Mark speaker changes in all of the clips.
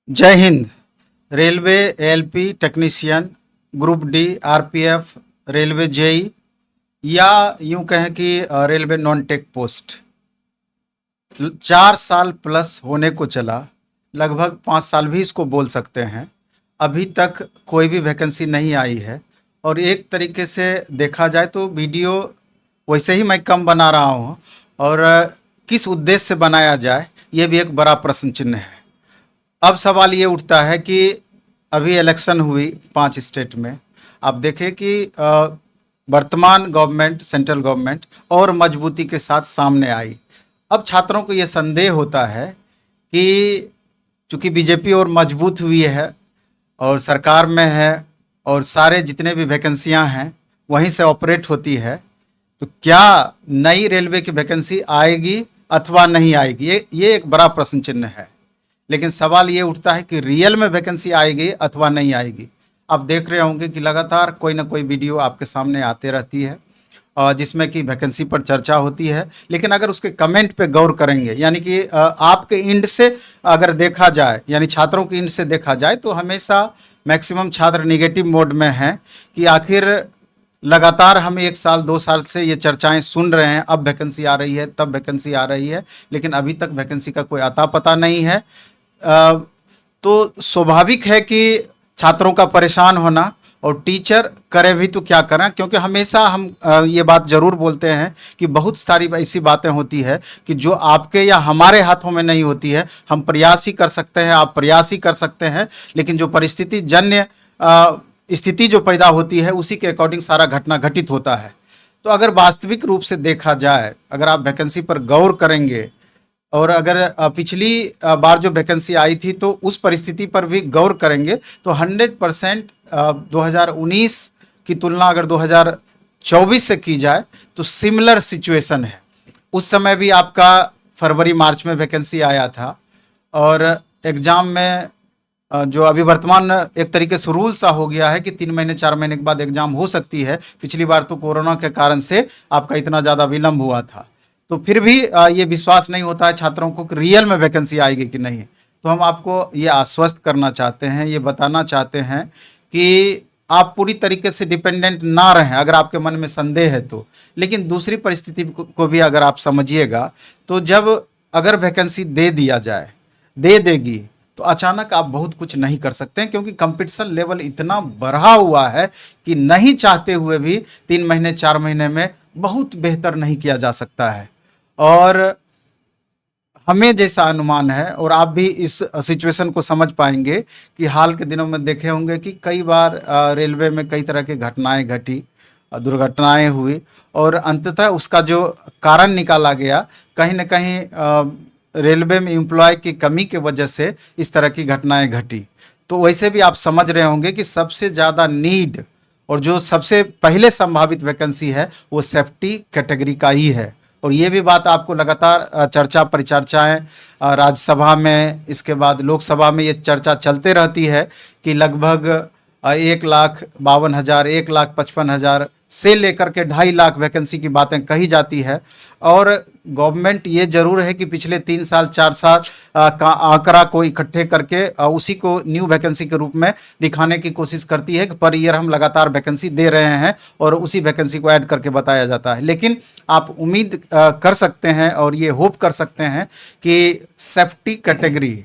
Speaker 1: जय हिंद। Railway ALP technician, group D, RPF, railway JE या यूं कहें कि रेलवे नॉन टेक पोस्ट 4 साल प्लस होने को चला, लगभग 5 साल भी इसको बोल सकते हैं। अभी तक कोई भी वैकेंसी नहीं आई है और एक तरीके से देखा जाए तो वीडियो वैसे ही मैं कम बना रहा हूँ और किस उद्देश्य से बनाया जाए ये भी एक बड़ा प्रश्न चिन्ह है। अब सवाल ये उठता है कि अभी इलेक्शन हुई 5 स्टेट में, आप देखें कि वर्तमान गवर्नमेंट, सेंट्रल गवर्नमेंट और मजबूती के साथ सामने आई। अब छात्रों को ये संदेह होता है कि चूंकि बीजेपी और मजबूत हुई है और सरकार में है और सारे जितने भी वैकेंसियां हैं वहीं से ऑपरेट होती है, तो क्या नई रेलवे की वैकेंसी आएगी अथवा नहीं आएगी, ये एक बड़ा प्रश्न चिन्ह है। लेकिन सवाल ये उठता है कि रियल में वैकेंसी आएगी अथवा नहीं आएगी। आप देख रहे होंगे कि लगातार कोई ना कोई वीडियो आपके सामने आते रहती है और जिसमें कि वैकेंसी पर चर्चा होती है, लेकिन अगर उसके कमेंट पे गौर करेंगे, यानी कि आपके इंड से अगर देखा जाए, यानी छात्रों के इंड से देखा जाए, तो हमेशा मैक्सिमम छात्र निगेटिव मोड में हैं कि आखिर लगातार हम 1 साल 2 साल से ये चर्चाएं सुन रहे हैं, अब वैकेंसी आ रही है, तब वैकेंसी आ रही है, लेकिन अभी तक वैकेंसी का कोई अता पता नहीं है। तो स्वाभाविक है कि छात्रों का परेशान होना, और टीचर करे भी तो क्या करें, क्योंकि हमेशा हम ये बात ज़रूर बोलते हैं कि बहुत सारी ऐसी बातें होती है कि जो आपके या हमारे हाथों में नहीं होती है। हम प्रयास ही कर सकते हैं, आप प्रयास ही कर सकते हैं, लेकिन जो परिस्थिति जन्य स्थिति जो पैदा होती है उसी के अकॉर्डिंग सारा घटना घटित होता है। तो अगर वास्तविक रूप से देखा जाए, अगर आप वैकेंसी पर गौर करेंगे और अगर पिछली बार जो वैकेंसी आई थी तो उस परिस्थिति पर भी गौर करेंगे, तो 100% 2019 की तुलना अगर 2024 से की जाए तो सिमिलर सिचुएशन है। उस समय भी आपका फरवरी मार्च में वैकेंसी आया था और एग्ज़ाम में जो अभी वर्तमान एक तरीके से रूल सा हो गया है कि 3 महीने 4 महीने के बाद एग्ज़ाम हो सकती है। पिछली बार तो कोरोना के कारण से आपका इतना ज़्यादा विलम्ब हुआ था, तो फिर भी ये विश्वास नहीं होता है छात्रों को कि रियल में वैकेंसी आएगी कि नहीं। तो हम आपको ये आश्वस्त करना चाहते हैं, ये बताना चाहते हैं कि आप पूरी तरीके से डिपेंडेंट ना रहें अगर आपके मन में संदेह है तो। लेकिन दूसरी परिस्थिति को भी अगर आप समझिएगा, तो जब अगर वैकेंसी दे दिया जाए, दे देगी, तो अचानक आप बहुत कुछ नहीं कर सकते हैं, क्योंकि कंपटीशन लेवल इतना बढ़ा हुआ है कि नहीं चाहते हुए भी 3 महीने 4 महीने में बहुत बेहतर नहीं किया जा सकता है। और हमें जैसा अनुमान है, और आप भी इस सिचुएशन को समझ पाएंगे कि हाल के दिनों में देखे होंगे कि कई बार रेलवे में कई तरह की घटनाएं घटी, दुर्घटनाएं हुई और अंततः उसका जो कारण निकाला गया, कहीं ना कहीं रेलवे में एम्प्लॉय की कमी की वजह से इस तरह की घटनाएं घटी। तो वैसे भी आप समझ रहे होंगे कि सबसे ज़्यादा नीड और जो सबसे पहले संभावित वैकेंसी है वो सेफ्टी कैटेगरी का ही है। और ये भी बात आपको लगातार चर्चा परिचर्चाएं राज्यसभा में, इसके बाद लोकसभा में ये चर्चा चलते रहती है कि लगभग 1,52,000, 1,55,000 से लेकर के 2.5 लाख वैकेंसी की बातें कही जाती है। और गवर्नमेंट ये जरूर है कि पिछले 3 साल 4 साल का आंकड़ा को इकट्ठे करके उसी को न्यू वैकेंसी के रूप में दिखाने की कोशिश करती है कि पर ईयर हम लगातार वैकेंसी दे रहे हैं और उसी वैकेंसी को ऐड करके बताया जाता है। लेकिन आप उम्मीद कर सकते हैं और ये होप कर सकते हैं कि सेफ्टी कैटेगरी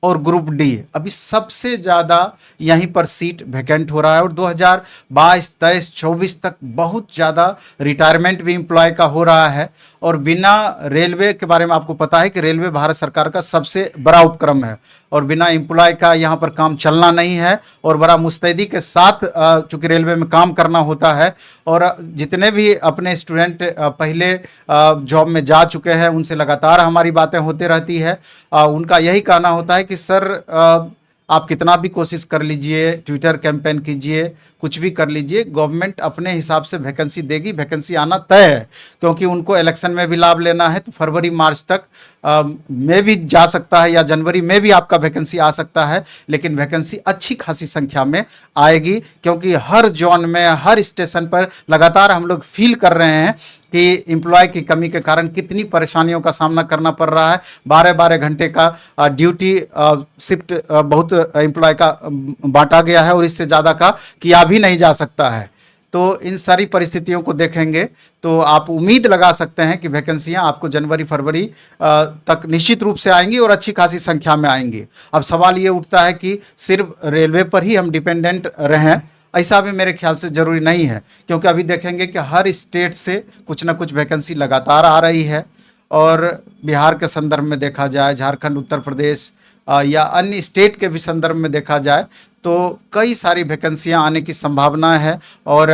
Speaker 1: और ग्रुप डी अभी सबसे ज़्यादा यहीं पर सीट वैकेंट हो रहा है। और 2022, 23, 24 तक बहुत ज़्यादा रिटायरमेंट भी एम्प्लॉय का हो रहा है। और बिना रेलवे के बारे में आपको पता है कि रेलवे भारत सरकार का सबसे बड़ा उपक्रम है और बिना एम्प्लॉय का यहाँ पर काम चलना नहीं है। और बड़ा मुस्तैदी के साथ चूँकि रेलवे में काम करना होता है, और जितने भी अपने स्टूडेंट पहले जॉब में जा चुके हैं उनसे लगातार हमारी बातें होती रहती है। उनका यही कहना होता है कि सर आप कितना भी कोशिश कर लीजिए, ट्विटर कैंपेन कीजिए, कुछ भी कर लीजिए, गवर्नमेंट अपने हिसाब से वैकेंसी देगी, वैकेंसी आना तय है। क्योंकि उनको इलेक्शन में भी लाभ लेना है, तो फरवरी मार्च तक में भी जा सकता है या जनवरी में भी आपका वैकेंसी आ सकता है। लेकिन वैकेंसी अच्छी खासी संख्या में आएगी, क्योंकि हर जोन में, हर स्टेशन पर लगातार हम लोग फील कर रहे हैं कि एम्प्लॉय की कमी के कारण कितनी परेशानियों का सामना करना पड़ रहा है। 12-12 घंटे का ड्यूटी शिफ्ट बहुत एम्प्लॉय का बांटा गया है और इससे ज़्यादा का किया भी नहीं जा सकता है। तो इन सारी परिस्थितियों को देखेंगे तो आप उम्मीद लगा सकते हैं कि वैकेंसियां आपको जनवरी फरवरी तक निश्चित रूप से आएंगी और अच्छी खासी संख्या में आएंगी। अब सवाल ये उठता है कि सिर्फ रेलवे पर ही हम डिपेंडेंट रहें, ऐसा भी मेरे ख्याल से ज़रूरी नहीं है, क्योंकि अभी देखेंगे कि हर स्टेट से कुछ ना कुछ वैकेंसी लगातार आ रही है। और बिहार के संदर्भ में देखा जाए, झारखंड, उत्तर प्रदेश या अन्य स्टेट के भी संदर्भ में देखा जाए तो कई सारी वैकेंसियां आने की संभावना है और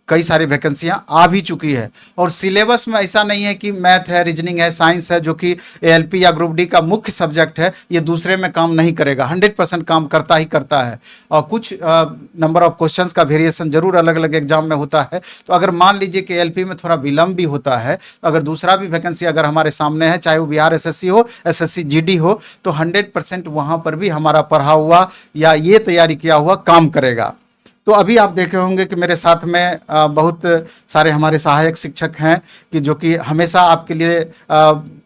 Speaker 1: कई सारी वैकेंसियां आ भी चुकी है। और सिलेबस में ऐसा नहीं है कि मैथ है, रीजनिंग है, साइंस है, जो कि एएलपी या ग्रुप डी का मुख्य सब्जेक्ट है, ये दूसरे में काम नहीं करेगा। 100% काम करता ही करता है। और कुछ नंबर ऑफ क्वेश्चंस का वेरिएशन जरूर अलग अलग एग्जाम में होता है। तो अगर मान लीजिए कि एएलपी में थोड़ा विलम्ब भी होता है, तो अगर दूसरा भी वैकेंसी अगर हमारे सामने है, चाहे वो बिहार एसएससी हो, एसएससी जीडी हो, तो 100% वहाँ पर भी हमारा पढ़ा हुआ या ये तैयारी किया हुआ काम करेगा। तो अभी आप देखे होंगे कि मेरे साथ में बहुत सारे हमारे सहायक शिक्षक हैं कि जो कि हमेशा आपके लिए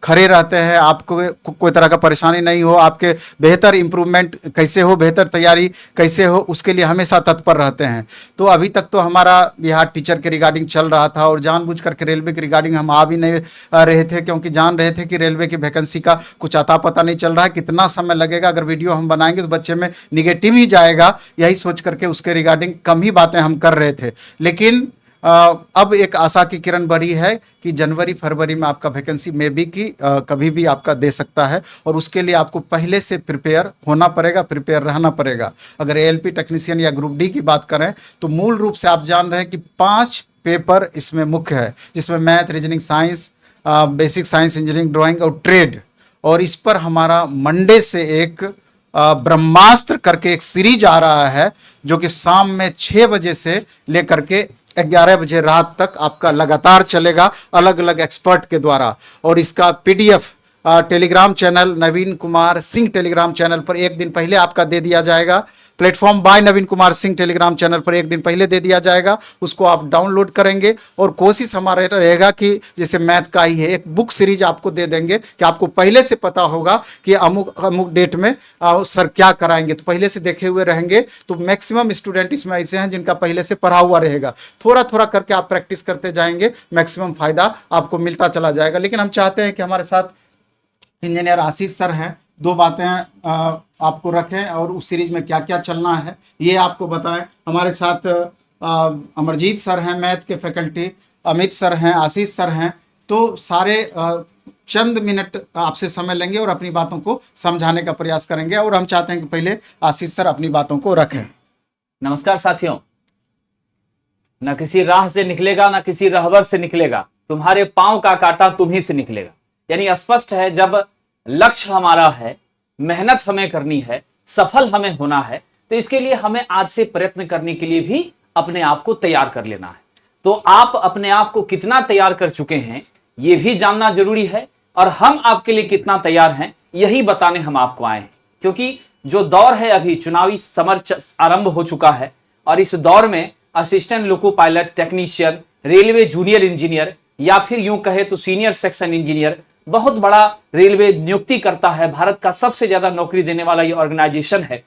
Speaker 1: खड़े रहते हैं। आपको कोई तरह का परेशानी नहीं हो, आपके बेहतर इम्प्रूवमेंट कैसे हो, बेहतर तैयारी कैसे हो, उसके लिए हमेशा तत्पर रहते हैं। तो अभी तक तो हमारा बिहार टीचर के रिगार्डिंग चल रहा था और जानबूझ करके रेलवे के रिगार्डिंग हम आ भी नहीं रहे थे, क्योंकि जान रहे थे कि रेलवे की वैकेंसी का कुछ अता पता नहीं चल रहा है, कितना समय लगेगा। अगर वीडियो हम बनाएंगे तो बच्चे में निगेटिव ही जाएगा, यही सोच करके उसके रिगार्डिंग कम ही बातें हम कर रहे थे। लेकिन अब एक आशा की किरण बढ़ी है कि जनवरी फरवरी में आपका वैकेंसी में भी कि कभी भी आपका दे सकता है और उसके लिए आपको पहले से प्रिपेयर होना पड़ेगा, प्रिपेयर रहना पड़ेगा। अगर एएलपी टेक्नीशियन या ग्रुप डी की बात करें तो मूल रूप से आप जान रहे हैं कि 5 पेपर इसमें मुख्य है, जिसमें math, reasoning, science, basic science, engineering, drawing और ट्रेड। और इस पर हमारा मंडे से एक ब्रह्मास्त्र करके एक सीरीज आ रहा है, जो कि शाम में 6 बजे से लेकर के 11 बजे रात तक आपका लगातार चलेगा, अलग अलग एक्सपर्ट के द्वारा। और इसका पीडीएफ टेलीग्राम चैनल नवीन कुमार सिंह टेलीग्राम चैनल पर एक दिन पहले आपका दे दिया जाएगा। प्लेटफॉर्म बाय नवीन कुमार सिंह टेलीग्राम चैनल पर एक दिन पहले दे दिया जाएगा, उसको आप डाउनलोड करेंगे। और कोशिश हमारा रहेगा कि जैसे मैथ का ही है, एक बुक सीरीज आपको दे देंगे कि आपको पहले से पता होगा कि अमुक अमुक डेट में सर क्या कराएंगे, तो पहले से देखे हुए रहेंगे। तो मैक्सिमम स्टूडेंट इसमें ऐसे हैं जिनका पहले से पढ़ा हुआ रहेगा। थोड़ा थोड़ा करके आप प्रैक्टिस करते जाएंगे, मैक्सिमम फायदा आपको मिलता चला जाएगा। लेकिन हम चाहते हैं कि हमारे साथ इंजीनियर आशीष सर हैं, 2 बातें आपको रखें और उस सीरीज में क्या क्या चलना है ये आपको बताएं। हमारे साथ अमरजीत सर हैं मैथ के फैकल्टी, अमित सर हैं, आशीष सर हैं। तो सारे चंद मिनट आपसे समय लेंगे और अपनी बातों को समझाने का प्रयास करेंगे। और हम चाहते हैं कि पहले आशीष सर अपनी बातों को रखें।
Speaker 2: नमस्कार साथियों। न किसी राह से निकलेगा, न किसी रहबर से निकलेगा, तुम्हारे पांव का कांटा तुम्ही से निकलेगा। यानी स्पष्ट है, जब लक्ष्य हमारा है, मेहनत हमें करनी है, सफल हमें होना है, तो इसके लिए हमें आज से प्रयत्न करने के लिए भी अपने आप को तैयार कर लेना है। तो आप अपने आप को कितना तैयार कर चुके हैं यह भी जानना जरूरी है, और हम आपके लिए कितना तैयार हैं यही बताने हम आपको आए हैं। क्योंकि जो दौर है, अभी चुनावी समर आरंभ हो चुका है, और इस दौर में assistant loco pilot, technician, railway junior engineer या फिर यूं कहे तो सीनियर सेक्शन इंजीनियर बहुत बड़ा रेलवे नियुक्ति करता है। भारत का सबसे ज्यादा नौकरी देने वाला ये ऑर्गेनाइजेशन है।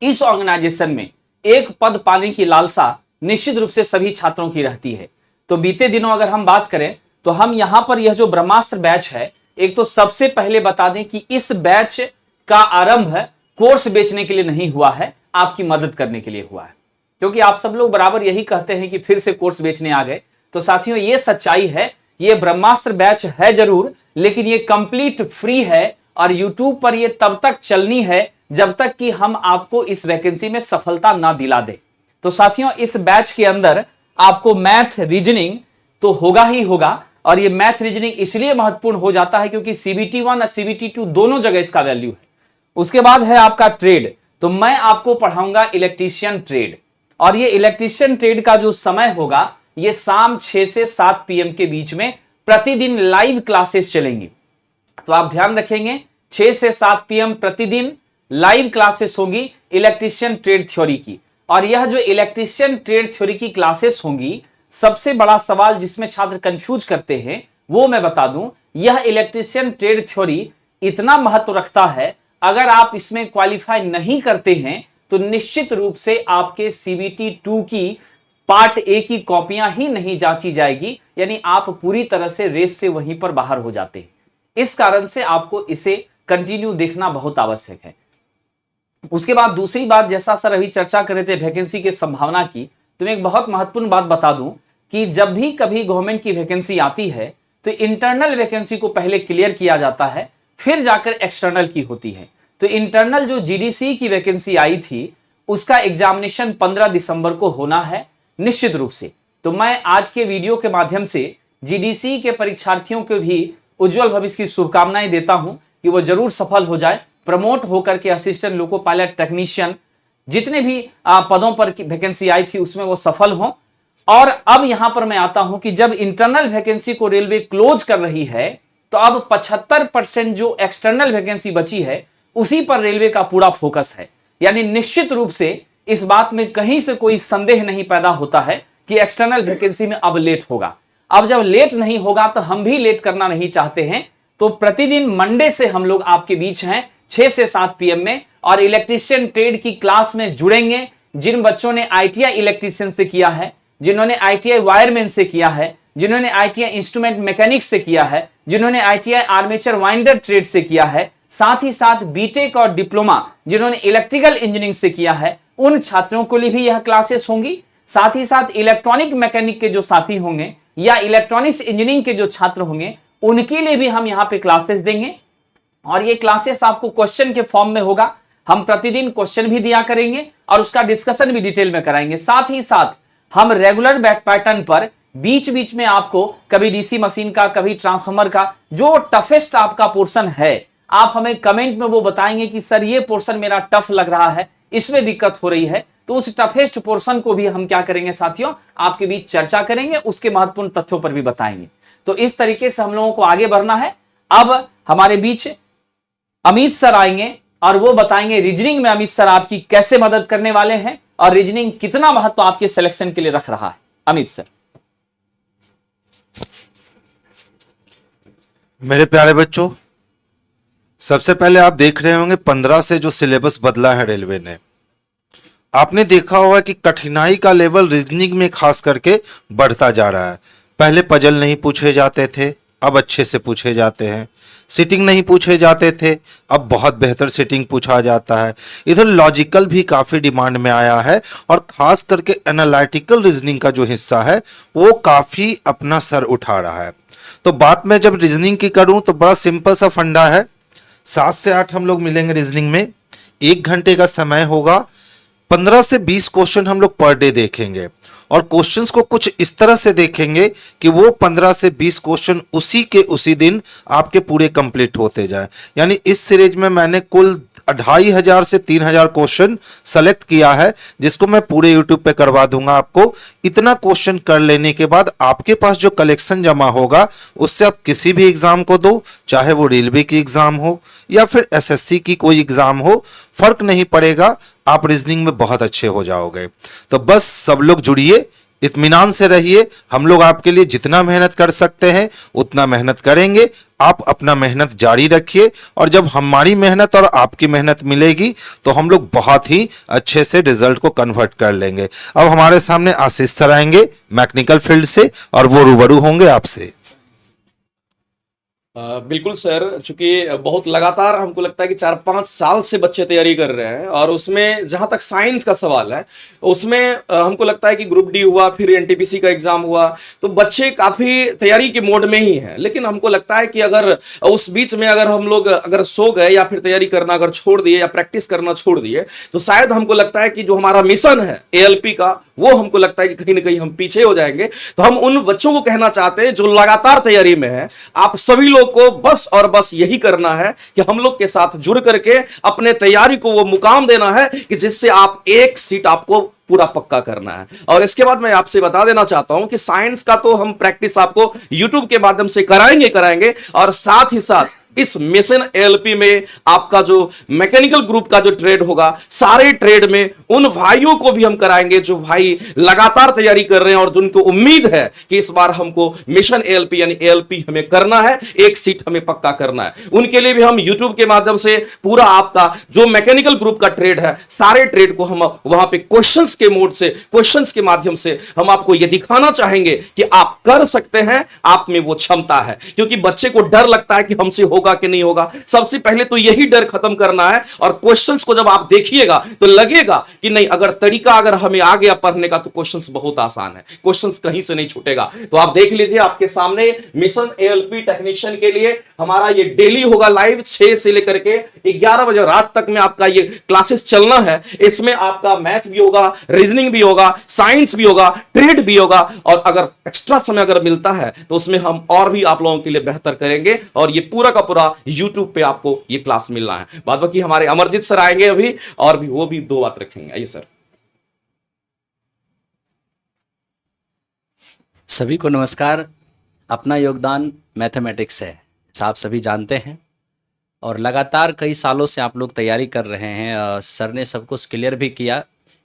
Speaker 2: इस ऑर्गेनाइजेशन में एक पद पाने की लालसा निश्चित रूप से सभी छात्रों की रहती है। तो बीते दिनों अगर हम बात करें तो हम यहां पर यह जो ब्रह्मास्त्र बैच है, एक तो सबसे पहले बता दें कि इस बैच का आरंभ कोर्स बेचने के लिए नहीं हुआ है, आपकी मदद करने के लिए हुआ है। क्योंकि आप सब लोग बराबर यही कहते हैं कि फिर से कोर्स बेचने आ गए। तो साथियों, ये सच्चाई है, ये ब्रह्मास्त्र बैच है जरूर, लेकिन ये कंप्लीट फ्री है और यूट्यूब पर ये तब तक चलनी है जब तक कि हम आपको इस वैकेंसी में सफलता ना दिला दे। तो साथियों, इस बैच के अंदर आपको मैथ रीजनिंग तो होगा ही होगा, और ये मैथ रीजनिंग इसलिए महत्वपूर्ण हो जाता है क्योंकि CBT 1 और CBT 2 दोनों जगह इसका वैल्यू है। उसके बाद है आपका ट्रेड। तो मैं आपको पढ़ाऊंगा इलेक्ट्रीशियन ट्रेड, और ये इलेक्ट्रीशियन ट्रेड का जो समय होगा ये शाम 6 से 7 PM के बीच में प्रतिदिन लाइव क्लासेस चलेंगी। तो आप ध्यान रखेंगे, 6 से 7 PM प्रतिदिन लाइव क्लासेस होंगी इलेक्ट्रीशियन ट्रेड थ्योरी की। और यह जो इलेक्ट्रीशियन ट्रेड थ्योरी की क्लासेस होंगी सबसे बड़ा सवाल जिसमें छात्र कंफ्यूज करते हैं वो मैं बता दूं, यह इलेक्ट्रीशियन ट्रेड थ्योरी इतना महत्व रखता है, अगर आप इसमें क्वालिफाई नहीं करते हैं तो निश्चित रूप से आपके CBT 2 की पार्ट ए की कॉपियां ही नहीं जांची जाएगी, यानी आप पूरी तरह से रेस से वहीं पर बाहर हो जाते हैं। इस कारण से आपको इसे कंटिन्यू देखना बहुत आवश्यक है। उसके बाद दूसरी बात, जैसा सर अभी चर्चा कर रहे थे वैकेंसी के संभावना की, तो मैं एक बहुत महत्वपूर्ण बात बता दूं कि जब भी कभी गवर्नमेंट की वैकेंसी आती है तो इंटरनल वैकेंसी को पहले क्लियर किया जाता है, फिर जाकर एक्सटर्नल की होती है। तो इंटरनल जो GDC की वैकेंसी आई थी उसका एग्जामिनेशन 15 दिसंबर को होना है निश्चित रूप से। तो मैं आज के वीडियो के माध्यम से GDC के परीक्षार्थियों को भी उज्जवल भविष्य की शुभकामनाएं देता हूं कि वो जरूर सफल हो जाए, प्रमोट होकर के असिस्टेंट लोको पायलट टेक्नीशियन जितने भी पदों पर वैकेंसी आई थी उसमें वो सफल हों। और अब यहां पर मैं आता हूं कि जब इंटरनल वैकेंसी को रेलवे क्लोज कर रही है तो अब 75% जो एक्सटर्नल वैकेंसी बची है उसी पर रेलवे का पूरा फोकस है। यानी निश्चित रूप से इस बात में कहीं से कोई संदेह नहीं पैदा होता है कि एक्सटर्नल वैकेंसी में अब लेट होगा। अब जब लेट नहीं होगा तो हम भी लेट करना नहीं चाहते हैं, तो प्रतिदिन मंडे से हम लोग आपके बीच हैं 6 से 7 PM में, और इलेक्ट्रीशियन ट्रेड की क्लास में जुड़ेंगे। जिन बच्चों ने ITI इलेक्ट्रीशियन से किया है, जिन्होंने ITI वायरमैन से किया है, जिन्होंने ITI इंस्ट्रूमेंट मैकेनिक्स से किया है, जिन्होंने ITI आर्मेचर वाइंडर ट्रेड से किया है, साथ ही साथ बीटेक और डिप्लोमा जिन्होंने इलेक्ट्रिकल इंजीनियरिंग से किया है, उन छात्रों के लिए भी यह क्लासेस होंगी। साथ ही साथ इलेक्ट्रॉनिक मैकेनिक के जो साथी होंगे या इलेक्ट्रॉनिक्स इंजीनियरिंग के जो छात्र होंगे उनके लिए भी हम यहाँ पे क्लासेस देंगे। और ये क्लासेस आपको क्वेश्चन के फॉर्म में होगा। हम प्रतिदिन क्वेश्चन भी दिया करेंगे और उसका डिस्कशन भी डिटेल में कराएंगे। साथ ही साथ हम रेगुलर बैक पैटर्न पर बीच बीच में आपको कभी DC मशीन का, कभी ट्रांसफार्मर का जो टफेस्ट आपका पोर्शन है, आप हमें कमेंट में वो बताएंगे कि सर ये पोर्शन मेरा टफ लग रहा है, इसमें दिक्कत हो रही है, तो उस टफेस्ट पोर्शन को भी हम क्या करेंगे साथियों, आपके बीच चर्चा करेंगे, उसके महत्वपूर्ण तथ्यों पर भी बताएंगे। तो इस तरीके से हम लोगों को आगे बढ़ना है। अब हमारे बीच अमित सर आएंगे और वो बताएंगे रीजनिंग में अमित सर आपकी कैसे मदद करने वाले हैं और रीजनिंग कितना महत्व आपके सिलेक्शन के लिए रख रहा है। अमित सर।
Speaker 3: मेरे प्यारे बच्चों, सबसे पहले आप देख रहे होंगे 15 से जो सिलेबस बदला है रेलवे ने, आपने देखा होगा कि कठिनाई का लेवल रीजनिंग में खास करके बढ़ता जा रहा है। पहले पजल नहीं पूछे जाते थे, अब अच्छे से पूछे जाते हैं। सिटिंग नहीं पूछे जाते थे, अब बहुत बेहतर सिटिंग पूछा जाता है। इधर लॉजिकल भी काफ़ी डिमांड में आया है और ख़ास करके एनालिटिकल रीजनिंग का जो हिस्सा है वो काफ़ी अपना सर उठा रहा है। तो बात मैं जब रीजनिंग की करूं तो बड़ा सिंपल सा फंडा है। 7 से 8 हम लोग मिलेंगे रीजनिंग में, 1 घंटे का समय होगा, 15 से 20 क्वेश्चन हम लोग पर डे देखेंगे और क्वेश्चंस को कुछ इस तरह से देखेंगे कि वो 15 से 20 क्वेश्चन उसी के उसी दिन आपके पूरे कंप्लीट होते जाए। यानी इस सीरीज में मैंने कुल 2500 से 3000 क्वेश्चन सेलेक्ट किया है, जिसको मैं पूरे यूट्यूब पे करवा दूंगा आपको। इतना क्वेश्चन कर लेने के बाद आपके पास जो कलेक्शन जमा होगा उससे आप किसी भी एग्जाम को दो, चाहे वो रेलवे की एग्जाम हो या फिर SSC की कोई एग्जाम हो, फर्क नहीं पड़ेगा, आप रीजनिंग में बहुत अच्छे हो जाओगे। तो बस सब लोग जुड़िए, इत्मीनान से रहिए। हम लोग आपके लिए जितना मेहनत कर सकते हैं उतना मेहनत करेंगे। आप अपना मेहनत जारी रखिए और जब हमारी मेहनत और आपकी मेहनत मिलेगी तो हम लोग बहुत ही अच्छे से रिजल्ट को कन्वर्ट कर लेंगे। अब हमारे सामने आशीष सर आएंगे मैकेनिकल फील्ड से और वो रूबरू होंगे आपसे।
Speaker 4: बिल्कुल सर, चूंकि बहुत लगातार हमको लगता है कि 4-5 साल से बच्चे तैयारी कर रहे हैं और उसमें जहां तक साइंस का सवाल है उसमें हमको लगता है कि ग्रुप डी हुआ, फिर NTPC का एग्जाम हुआ, तो बच्चे काफी तैयारी के मोड में ही हैं। लेकिन हमको लगता है कि अगर उस बीच में अगर हम लोग अगर सो गए या फिर तैयारी करना अगर छोड़ दिए या प्रैक्टिस करना छोड़ दिए तो शायद हमको लगता है कि जो हमारा मिशन है ALP का, वो हमको लगता है कि कहीं ना कहीं हम पीछे हो जाएंगे। तो हम उन बच्चों को कहना चाहते हैं जो लगातार तैयारी में है, आप सभी लोग को बस और बस यही करना है कि हम लोग के साथ जुड़ करके अपने तैयारी को वो मुकाम देना है कि जिससे आप एक सीट आपको पूरा पक्का करना है। और इसके बाद मैं आपसे बता देना चाहता हूं कि साइंस का तो हम प्रैक्टिस आपको YouTube के माध्यम से कराएंगे और साथ ही साथ इस मिशन एएलपी में आपका जो मैकेनिकल ग्रुप का जो ट्रेड होगा, सारे ट्रेड में उन भाइयों को भी हम कराएंगे जो भाई लगातार तैयारी कर रहे हैं और जिनको उम्मीद है कि इस बार हमको मिशन एएलपी यानी एएलपी हमें करना है, एक सीट हमें पक्का करना है। उनके लिए भी हम यूट्यूब के माध्यम से पूरा आपका जो मैकेनिकल ग्रुप का ट्रेड है, सारे ट्रेड को हम वहां पे क्वेश्चंस के मोड से, क्वेश्चंस के माध्यम से हम आपको यह दिखाना चाहेंगे कि आप कर सकते हैं, आप में वो क्षमता है। क्योंकि बच्चे को डर लगता है कि हमसे होगा कि नहीं होगा। सबसे पहले तो यही डर खत्म करना है और क्वेश्चंस को जब आप देखिएगा तो लगेगा कि नहीं, अगर तरीका अगर हमें आ गया पढ़ने का तो क्वेश्चंस बहुत आसान है, क्वेश्चंस कहीं से नहीं छूटेगा। तो आप देख लीजिए आपके सामने मिशन एएलपी टेक्नीशियन के लिए हमारा ये डेली होगा लाइव 6 से लेकर के 11 बजे रात तक में आपका ये क्लासेस चलना है। इसमें आपका मैथ भी होगा, रीजनिंग भी होगा, साइंस भी होगा, ट्रेड भी होगा और अगर एक्स्ट्रा समय अगर मिलता है तो उसमें हम और भी आप लोगों के लिए बेहतर करेंगे और ये पूरा का पूरा यूट्यूब पे आपको ये क्लास मिलना है। बाद बाकी हमारे अमरजीत सर आएंगे अभी और भी वो भी 2 बात रखेंगे। आइए सर।
Speaker 5: सभी को नमस्कार। अपना योगदान मैथमेटिक्स है, आप सभी जानते हैं और लगातार कई सालों से आप लोग तैयारी कर रहे हैं। सर ने सब कुछ क्लियर भी किया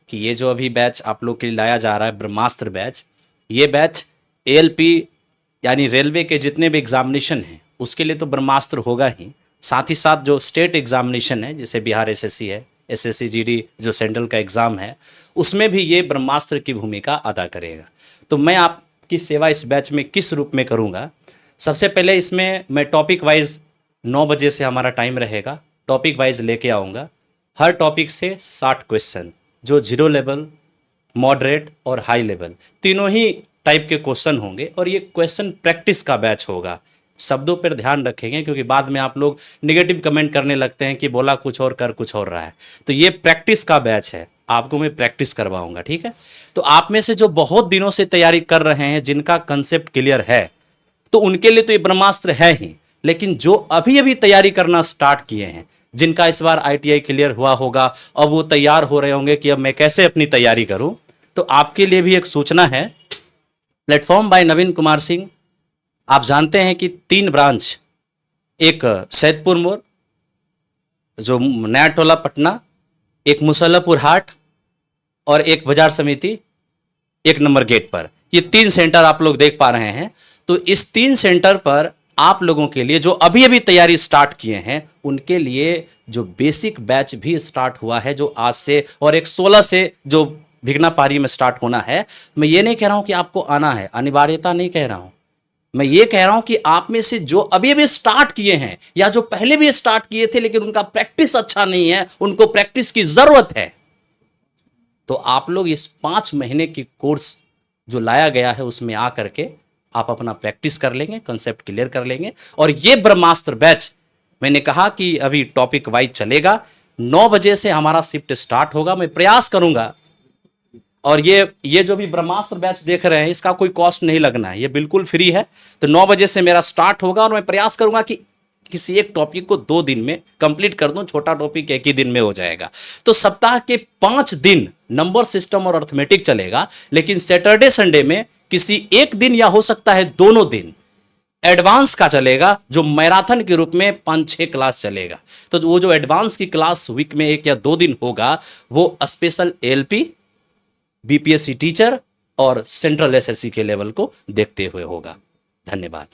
Speaker 5: कि ये जो अभी बैच आप लोग के लिए लाया जा रहा है ब्रह्मास्त्र बैच, ये बैच एएलपी यानी रेलवे के जितने भी एग्जामिनेशन हैं उसके लिए तो ब्रह्मास्त्र होगा ही, साथ ही साथ जो स्टेट एग्जामिनेशन है जैसे बिहार एसएससी है, एसएससी जीडी जो सेंट्रल का एग्ज़ाम है, उसमें भी ये ब्रह्मास्त्र की भूमिका अदा करेगा। तो मैं आपकी सेवा इस बैच में किस रूप में करूँगा? सबसे पहले इसमें मैं टॉपिक वाइज 9 बजे से हमारा टाइम रहेगा, टॉपिक वाइज लेके आऊँगा। हर टॉपिक से 60 क्वेश्चन जो 0 लेवल, मॉडरेट और हाई लेवल तीनों ही टाइप के क्वेश्चन होंगे और ये क्वेश्चन प्रैक्टिस का बैच होगा। शब्दों पर ध्यान रखेंगे क्योंकि बाद में आप लोग नेगेटिव कमेंट करने लगते हैं कि बोला कुछ और कर कुछ और रहा है। तो ये प्रैक्टिस का बैच है, आपको मैं प्रैक्टिस करवाऊंगा, ठीक है। तो आप में से जो बहुत दिनों से तैयारी कर रहे हैं, जिनका कंसेप्ट क्लियर है, तो उनके लिए तो ये ब्रह्मास्त्र है ही, लेकिन जो अभी अभी तैयारी करना स्टार्ट किए हैं, जिनका इस बार ITI क्लियर हुआ होगा, अब वो तैयार हो रहे होंगे कि अब मैं कैसे अपनी तैयारी करूं, तो आपके लिए भी एक सूचना है। प्लेटफॉर्म बाय नवीन कुमार सिंह, आप जानते हैं कि 3 ब्रांच, एक सैदपुर मोड़ जो नया टोला पटना, एक मुसल्लापुर हाट और एक बाजार समिति 1 नंबर गेट पर, ये 3 सेंटर आप लोग देख पा रहे हैं। तो इस 3 सेंटर पर आप लोगों के लिए जो अभी अभी तैयारी स्टार्ट किए हैं उनके लिए जो बेसिक बैच भी स्टार्ट हुआ है, जो आज से, और एक 16 से जो भिगना पारी में स्टार्ट होना है। मैं ये नहीं कह रहा हूं कि आपको आना है, अनिवार्यता नहीं कह रहा हूं, मैं ये कह रहा हूं कि आप में से जो अभी अभी स्टार्ट किए हैं या जो पहले भी स्टार्ट किए थे लेकिन उनका प्रैक्टिस अच्छा नहीं है, उनको प्रैक्टिस की जरूरत है, तो आप लोग इस 5 महीने की कोर्स जो लाया गया है उसमें आ करके आप अपना प्रैक्टिस कर लेंगे, कंसेप्ट क्लियर कर लेंगे। और ये ब्रह्मास्त्र बैच मैंने कहा कि अभी टॉपिक वाइज चलेगा, 9 बजे से हमारा शिफ्ट स्टार्ट होगा। मैं प्रयास करूंगा, और ये जो भी ब्रह्मास्त्र बैच देख रहे हैं इसका कोई कॉस्ट नहीं लगना है, ये बिल्कुल फ्री है। तो 9 बजे से मेरा स्टार्ट होगा और मैं प्रयास करूंगा कि किसी एक टॉपिक को 2 दिन में कंप्लीट कर दूं, छोटा टॉपिक 1 ही दिन में हो जाएगा। तो सप्ताह के 5 दिन नंबर सिस्टम और अर्थमेटिक चलेगा, लेकिन सैटरडे संडे में किसी एक दिन या हो सकता है दोनों दिन एडवांस का चलेगा, जो मैराथन के रूप में 5-6 क्लास चलेगा। तो वो जो एडवांस की क्लास वीक में 1 या 2 दिन होगा वो स्पेशल एएलपी, बीपीएससी टीचर और सेंट्रल एसएससी के लेवल को देखते हुए होगा। धन्यवाद।